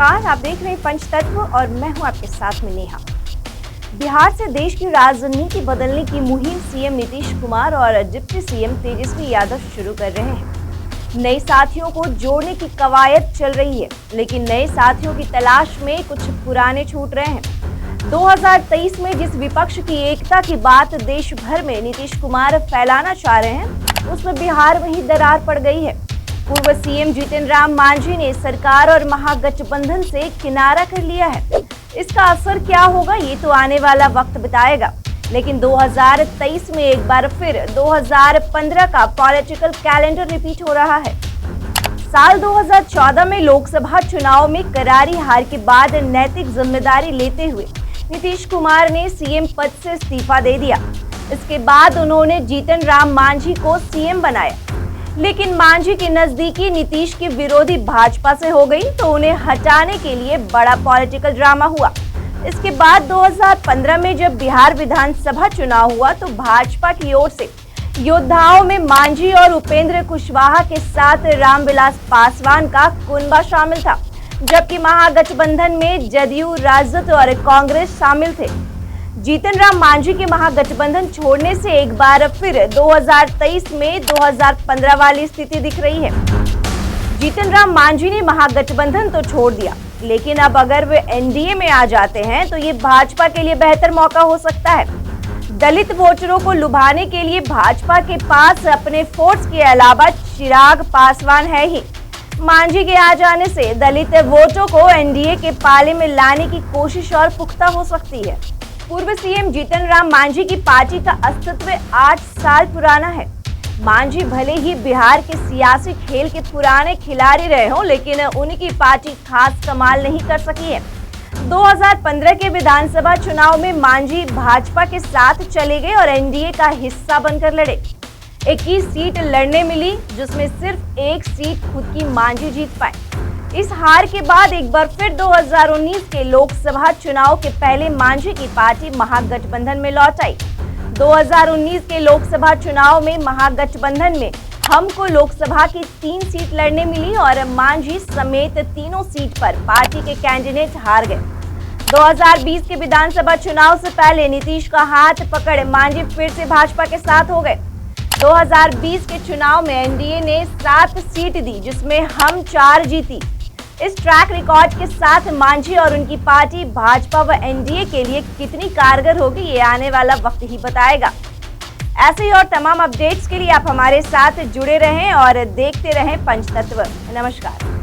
नमस्कार, आप देख रहे हैं पंचतत्व और मैं हूं आपके साथ में नेहा। बिहार से देश की राजनीति बदलने की मुहिम सीएम नीतीश कुमार और डिप्टी सीएम तेजस्वी यादव शुरू कर रहे हैं। नए साथियों को जोड़ने की कवायद चल रही है, लेकिन नए साथियों की तलाश में कुछ पुराने छूट रहे हैं। 2023 में जिस विपक्ष की एकता की बात देश भर में नीतीश कुमार फैलाना चाह रहे हैं, उसमें बिहार में ही दरार पड़ गई है। पूर्व सीएम जीतन राम मांझी ने सरकार और महागठबंधन से किनारा कर लिया है। इसका असर क्या होगा ये तो आने वाला वक्त बताएगा, लेकिन 2023 में एक बार फिर 2015 का पॉलिटिकल कैलेंडर रिपीट हो रहा है। साल 2014 में लोकसभा चुनाव में करारी हार के बाद नैतिक जिम्मेदारी लेते हुए नीतीश कुमार ने सीएम पद से इस्तीफा दे दिया। इसके बाद उन्होंने जीतन राम मांझी को सीएम बनाया, लेकिन मांझी की नजदीकी नीतीश की विरोधी भाजपा से हो गई, तो उन्हें हटाने के लिए बड़ा पॉलिटिकल ड्रामा हुआ। इसके बाद 2015 में जब बिहार विधानसभा चुनाव हुआ तो भाजपा की ओर से योद्धाओं में मांझी और उपेंद्र कुशवाहा के साथ रामविलास पासवान का कुनबा शामिल था, जबकि महागठबंधन में जदयू, राजद और कांग्रेस शामिल थे। जीतन राम मांझी के महागठबंधन छोड़ने से एक बार फिर 2023 में 2015 वाली स्थिति दिख रही है। जीतन राम मांझी ने महागठबंधन तो छोड़ दिया, लेकिन अब अगर वे एनडीए में आ जाते हैं तो ये भाजपा के लिए बेहतर मौका हो सकता है। दलित वोटरों को लुभाने के लिए भाजपा के पास अपने फोर्स के अलावा चिराग पासवान है ही। मांझी के आ जाने से दलित वोटों को एनडीए के पाले में लाने की कोशिश और पुख्ता हो सकती है। पूर्व सीएम जीतन राम मांझी की पार्टी का अस्तित्व 8 साल पुराना है। मांझी भले ही बिहार के सियासी खेल के पुराने खिलाड़ी रहे हों, लेकिन उनकी पार्टी खास कमाल नहीं कर सकी है। 2015 के विधानसभा चुनाव में मांझी भाजपा के साथ चले गए और एनडीए का हिस्सा बनकर लड़े। 21 सीट लड़ने मिली, जिसमें सिर्फ 1 सीट खुद की मांझी जीत पाए। इस हार के बाद एक बार फिर 2019 के लोकसभा चुनाव के पहले मांझी की पार्टी महागठबंधन में लौट आई। 2019 के लोकसभा चुनाव में महागठबंधन में हमको लोकसभा की 3 सीट लड़ने मिली और मांझी समेत तीनों सीट पर पार्टी के कैंडिडेट हार गए। 2020 के विधानसभा चुनाव से पहले नीतीश का हाथ पकड़ मांझी फिर से भाजपा के साथ हो गए। 2020 के चुनाव में एनडीए ने 7 सीट दी, जिसमें हम 4 जीती। इस ट्रैक रिकॉर्ड के साथ मांझी और उनकी पार्टी भाजपा व एनडीए के लिए कितनी कारगर होगी ये आने वाला वक्त ही बताएगा। ऐसे ही और तमाम अपडेट्स के लिए आप हमारे साथ जुड़े रहें और देखते रहें पंचतत्व। नमस्कार।